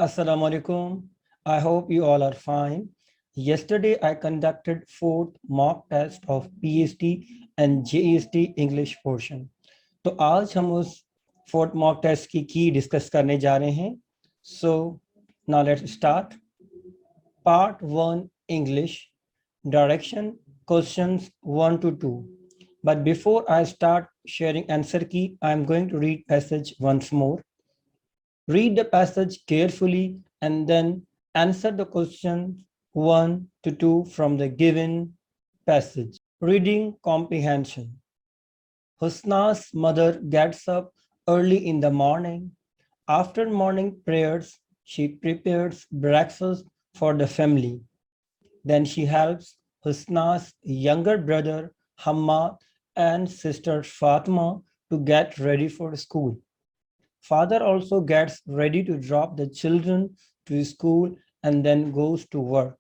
Assalamu alaikum. I hope you all are fine. Yesterday, I conducted fourth mock test of PhD and JST English portion. तो आज हम उस fourth mock test की key discuss करने जा रहे हैं. So now let's start. Part 1 English. Direction questions 1 to 2. But before I start sharing answer key, I am going to read passage once more. Read the passage carefully and then answer the questions 1 to 2 from the given passage. Reading comprehension. Husna's mother gets up early in the morning. After morning prayers, she prepares breakfast for the family. Then she helps Husna's younger brother Hammad and sister Fatima to get ready for school. Father also gets ready to drop the children to school and then goes to work.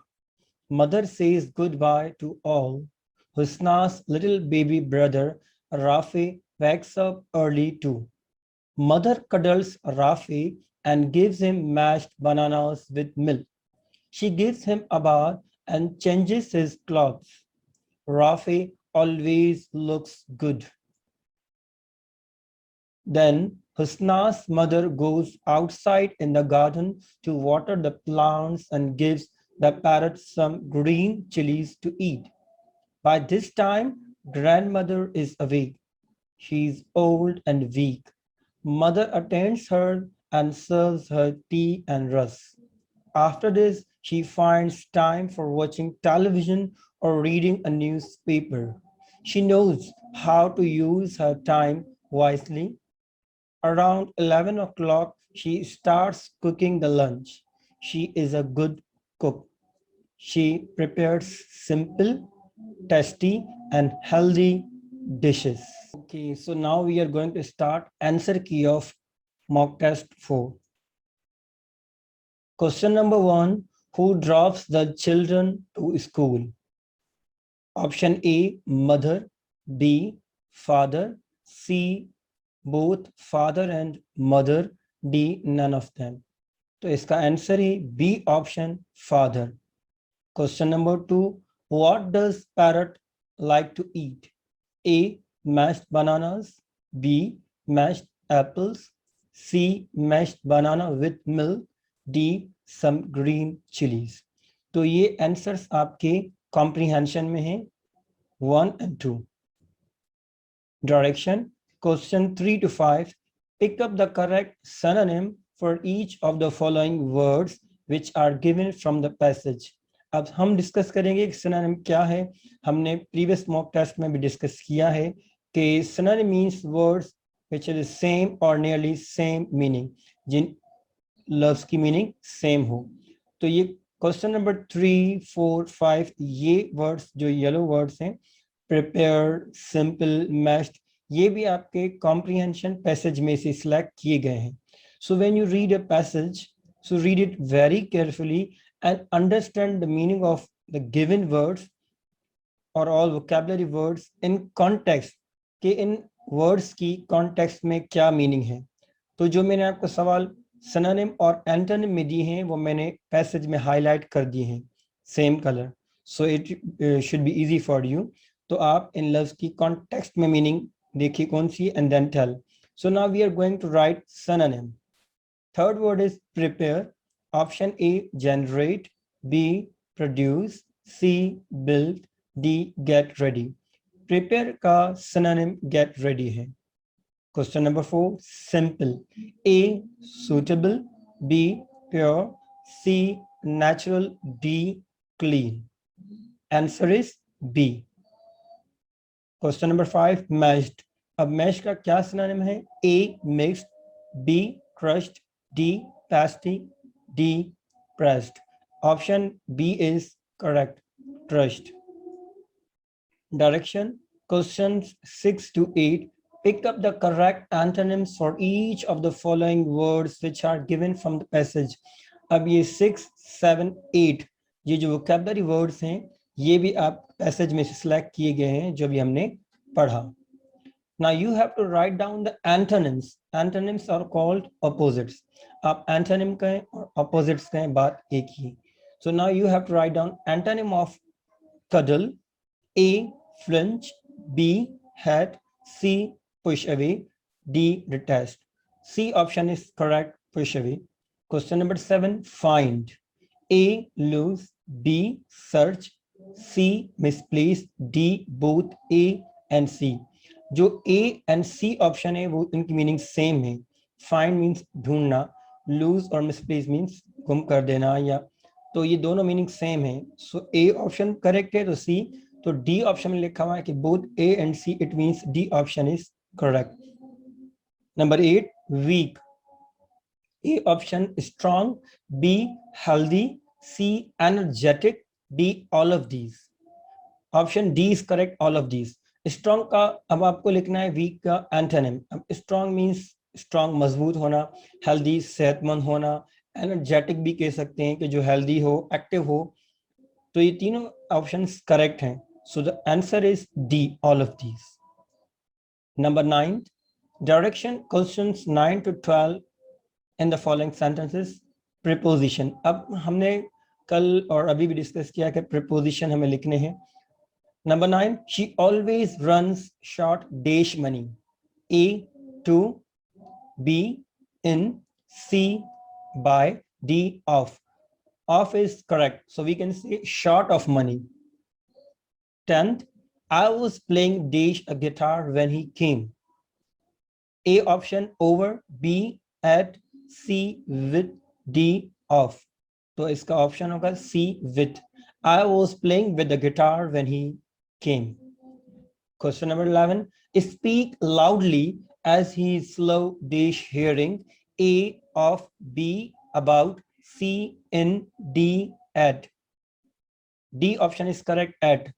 Mother says goodbye to all. Husna's little baby brother Rafi wakes up early too. Mother cuddles Rafi and gives him mashed bananas with milk. She gives him a bath and changes his clothes. Rafi always looks good. Then Husna's mother goes outside in the garden to water the plants and gives the parrot some green chilies to eat. By this time, grandmother is awake. She is old and weak. Mother attends her and serves her tea and rusk. After this, she finds time for watching television or reading a newspaper. She knows how to use her time wisely. Around 11 o'clock, she starts cooking the lunch. She is a good cook. She prepares simple, tasty, and healthy dishes. Okay, so now we are going to start answer key of mock test 4. Question number 1, who drops the children to school? Option A, mother. B, father. C, both father and mother. D, none of them. तो इसका answer है B option फादर. Question number 2, what does parrot like to eat? A, mashed bananas. B, mashed apples. C, mashed banana with milk. D, some green chilies. तो ये answers आपके comprehension में हैं 1 and 2. Direction question 3 to 5. Pick up the correct synonym for each of the following words which are given from the passage. अब हम discuss करेंगे कि synonym क्या है. हमने प्रीवियस मॉक टेस्ट में भी डिस्कस किया है कि synonym means words which are the same or nearly same meaning, जिन लफ्ज की मीनिंग सेम हो. तो ये क्वेश्चन नंबर 3, 4, 5 ये वर्ड्स जो येलो वर्ड्स हैं प्रिपेयर, सिंपल, मैश्ड, ये भी आपके कॉम्प्रिहेंशन पैसेज में से सिलेक्ट किए गए हैं. So when you read a passage, so read it very carefully and understand the meaning of the given words or all vocabulary words in context, कि इन words की कॉन्टेक्स्ट में क्या मीनिंग है. तो जो मैंने आपको सवाल सिनोनिम और एंटोनिम में दिए हैं वो मैंने पैसेज में हाईलाइट कर दिए हैं same colour, so it should be easy for you. तो आप इन लफ्ज की कॉन्टेक्स्ट में मीनिंग देखिए कौन सी and then tell. So now we are going to write synonym. Third word is prepare. Option A, generate. B, produce. C, build. D, get ready. Prepare का synonym get ready है. Question number 4, simple. A, suitable. B, pure. C, natural. D, clean. Answer is B. Question number 5, mashed. अब mash का क्या synonym है? A, mixed. B, crushed. D, pasty. D, pressed. Option B is correct, crushed. Direction questions 6 to 8. Pick up the correct antonyms for each of the following words which are given from the passage. अब ये 6, 7, 8 ये जो vocabulary words हैं ये भी आप passage में से सिलेक्ट किए गए हैं जो भी हमने पढ़ा. Now you have to write down the antonyms. Antonyms are called opposites. आप antonym कहें और opposites कहें, बात एक ही. So now you have to write down antonym of cuddle. A, flinch. B, hat. C, push away. D, detest. C option is correct, push away. Question number 7, find. A, lose. B, search. C, misplace. D, both A and C. जो A and C option है वो इनकी meaning same है. Find means ढूंढना, loose और misplace means गुम कर देना, या तो ये दोनों मीनिंग सेम है. सो ए ऑप्शन करेक्ट है, तो सी. तो डी ऑप्शन में लिखा हुआ है कि both A and C, it means D option is correct. Number 8, weak. A option strong, B healthy, C energetic, D all of these. Option D is correct, all of these. Strong का अब आपको लिखना है week का antonym. अब strong means strong मजबूत होना, healthy सेहतमंद होना, एनर्जेटिक भी कह सकते हैं कि जो हेल्दी हो, एक्टिव हो. तो ये तीनों ऑप्शंस करेक्ट हैं. So the answer is D, all of these. Number 9, direction questions 9 to 12 in the following sentences. Preposition. अब हमने कल और अभी भी डिस्कस किया कि प्रीपोजिशन हमें लिखने हैं. Number 9, she always runs short dash money. A, to. B, in. C, by. D, off. Off is correct, so we can say short of money. 10th, I was playing dash a guitar when he came. A option over, B at, C with, D off. तो इसका option होगा C with. I was playing with the guitar when he came. Question number 11, speak loudly as he is slow dash hearing. A of, B about, C in, D at. D option is correct, at.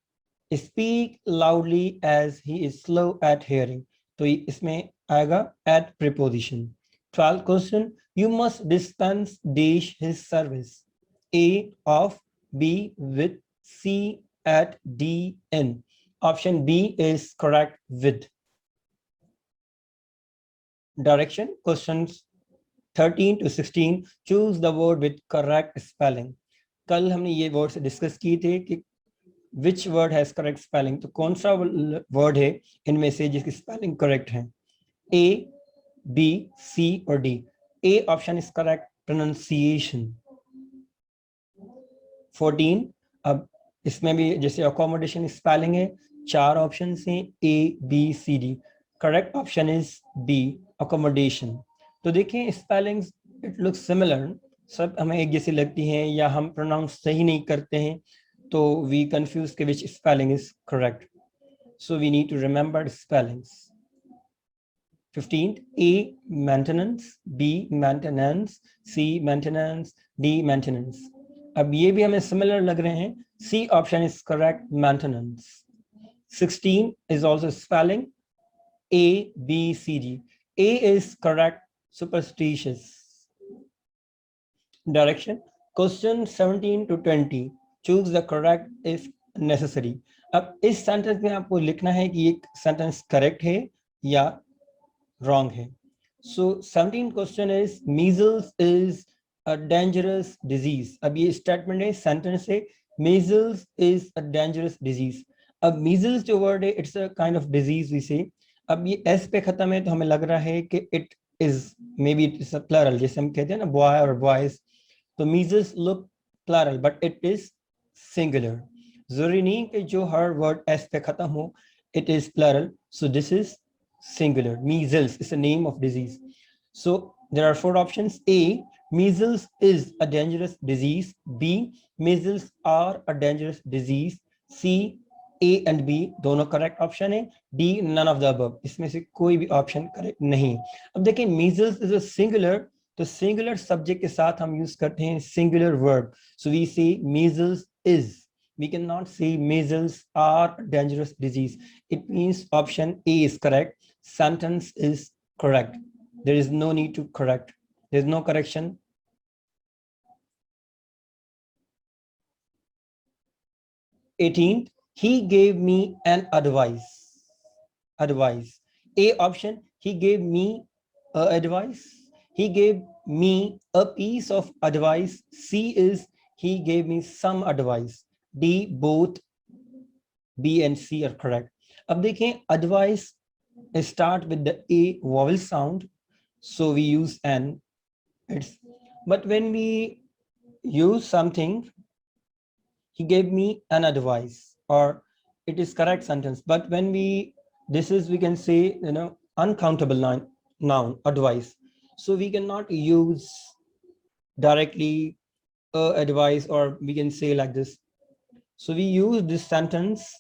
Speak loudly as he is slow at hearing. तो इसमें आएगा at preposition. 12th question, you must dispense dash his service. A of, B with, C at, D in. Option B is correct, with. Direction questions 13 to 16, choose the word with correct spelling. कल हमने ये word से discuss किए थे कि which word has correct spelling. तो कौन सा वर्ड है इनमें से जिसकी स्पेलिंग करेक्ट है? A, B, C और D. A option is correct, pronunciation. 14, अब इसमें भी जैसे अकोमोडेशन स्पेलिंग है, 4 ऑप्शन हैं, A, B, C, D. Correct option is B, accommodation. तो देखिए स्पेलिंग्स इट लुक्स सिमिलर, सब हमें एक जैसी लगती हैं, या हम प्रोनाउंस सही नहीं करते हैं तो we confuse के which spelling is correct. So we need to remember spellings. 15th, A maintenance, B maintenance, C maintenance, D maintenance. अब ये भी हमें similar लग रहे हैं. C option is correct, maintenance. 16 is also spelling A, B, C, D. A is correct, superstitious. Direction question 17 to 20, choose the correct if necessary. अब इस sentence में आपको लिखना है कि ये सेंटेंस करेक्ट है या रॉन्ग है. So 17 question is measles is a dangerous disease. अब ये स्टेटमेंट है, सेंटेंस है, measles is a dangerous disease. अब मीजल्स जो वर्ड है it's a kind of disease we say. अब ये एस पे खत्म है तो हमें लग रहा है कि it is may be it's a plural, जैसे हम कहते हैं ना बॉय और बॉयज. तो measles look plural but it is singular. जरूरी नहीं कि जो हर वर्ड एस पे खत्म हो it is plural. So this is singular. Measles is a name of disease. So there are 4 options. A, measles is a dangerous disease. B, measles are a dangerous disease. C, A and B दोनों correct option है. D, none of the above. इसमें से कोई भी option correct नहीं. अब देखें measles is a singular, तो सिंगुलर सब्जेक्ट के साथ हम यूज करते हैं सिंगुलर वर्ब. सो वी से measles is, we cannot say measles are a dangerous disease. It means option A is correct, sentence is correct. There is no need to correct, there is no correction. 18th, he gave me an advice. A option, he gave me advice. He gave me a piece of advice. C is he gave me some advice. D, both B and C are correct. अब देखें advice start with the A vowel sound, so we use N. But when we use something, he gave me an advice, or it is correct sentence. But when we we can say, uncountable noun advice. So we cannot use directly advice, or we can say like this. So we use this sentence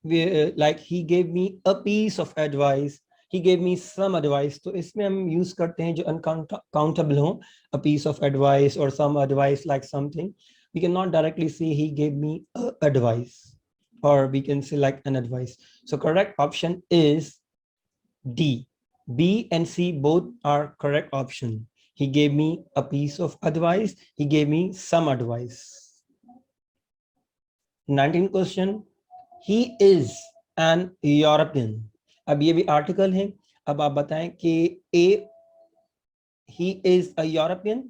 like he gave me a piece of advice, he gave me some advice. तो इसमें हम use करते हैं जो uncountable हो, a piece of advice or some advice like something. We cannot directly say he gave me a advice, or we can say like an advice. So correct option is D. B and C both are correct option. He gave me a piece of advice, he gave me some advice. 19th question. He is an European. अब ये भी article है. अब आप बताएं कि A, he is a European.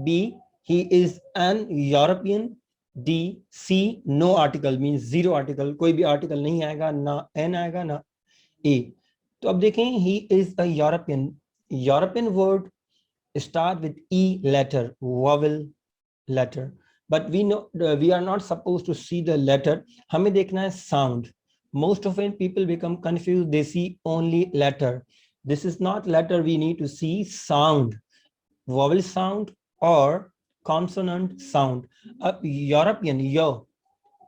B, he is an European. D, C, no article means zero article. कोई भी आर्टिकल नहीं आएगा, ना N आएगा ना A. तो अब देखें he is a European. European word start with E letter, vowel letter. But we know we are not supposed to see the letter. हमें देखना है sound. Most often people become confused. They see only letter. This is not letter. We need to see sound, vowel sound or consonant sound. European, yo,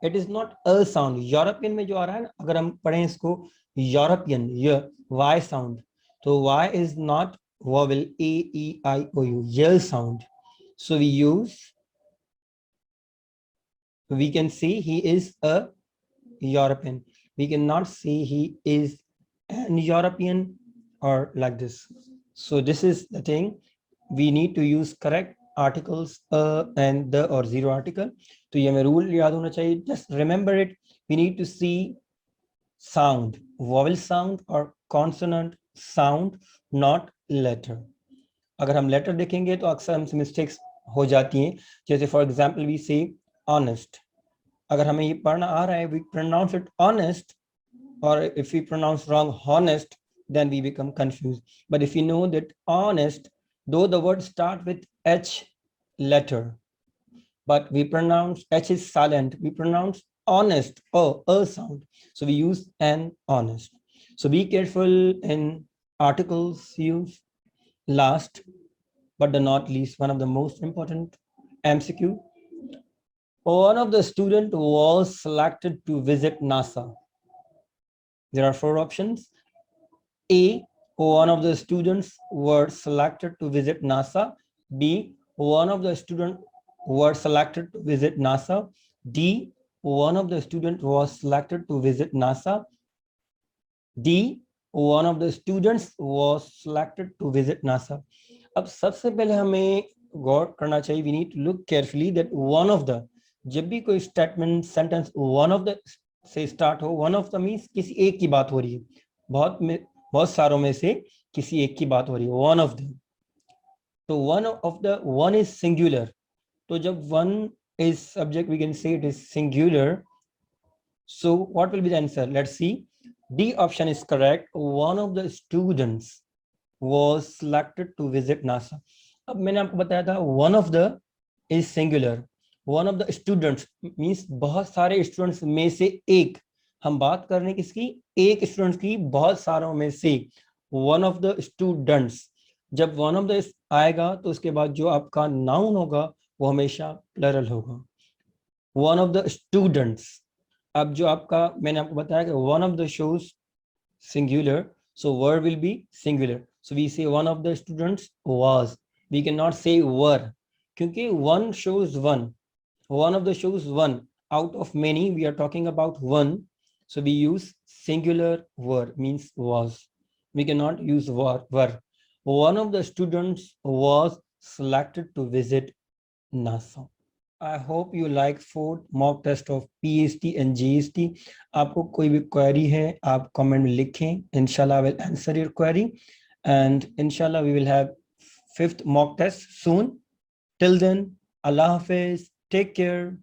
it is not a sound. European में जो आ रहा है ना, अगर हम पढ़ें इसको European, y, Y sound. तो Y is not vowel, A, E, I, O, U, y sound. So we can see he is a European. We cannot say he is an European or like this. So this is the thing. We need to use correct articles and the or zero article. तो ये हमें rule याद होना चाहिए. Just remember it. We need to see sound, vowel sound or consonant sound, not letter. अगर हम letter देखेंगे तो अक्सर हमसे mistakes हो जाती हैं. जैसे for example we say honest. अगर हमें ये पढ़ना आ रहा है, we pronounce it honest, or if we pronounce wrong honest, then we become confused. But if you know that honest, though the word start with H letter, but we pronounce H is silent, we pronounce honest, a sound. So we use an honest. So be careful in articles use. Last but not least, one of the most important MCQ. One of the students was selected to visit NASA. There are 4 options. A, one of the students were selected to visit NASA. B, one of the students were selected to visit NASA. D, one of the students was selected to visit NASA. D, one of the students was selected to visit NASA. अब सबसे पहले हमें गौर करना चाहिए. We need to look carefully that one of the, जब भी कोई statement sentence one of the से start हो, one of the means किसी एक की बात हो रही है. बहुत सारों में से किसी एक की बात हो रही है, one of them. तो one of the, one is singular. तो जब one is subject, we can say it is singular. So what will be the answer? Let's see. D option is correct. One of the students was selected to visit NASA. अब मैंने आपको बताया था one of the is singular. One of the students means बहुत सारे students में से एक. हम बात कर रहे हैं किसकी? एक स्टूडेंट्स की बहुत सारों में से. One of the students. जब one of the आएगा तो उसके बाद जो आपका noun होगा वो हमेशा plural होगा. One of the students. अब जो आपका, मैंने आपको बताया कि one of the shows singular, so word will be singular. So we say one of the students was. We cannot say were, क्योंकि one shows one. One of the shows one. Out of many, we are talking about one. So we use singular were, means was. We cannot use were. One of the students was selected to visit NASA. I hope you like fourth mock test of PST and GST. आपको कोई भी query है आप comment में लिखें. Inshallah I will answer your query, and inshallah we will have fifth mock test soon. Till then, Allah Hafiz. Take care.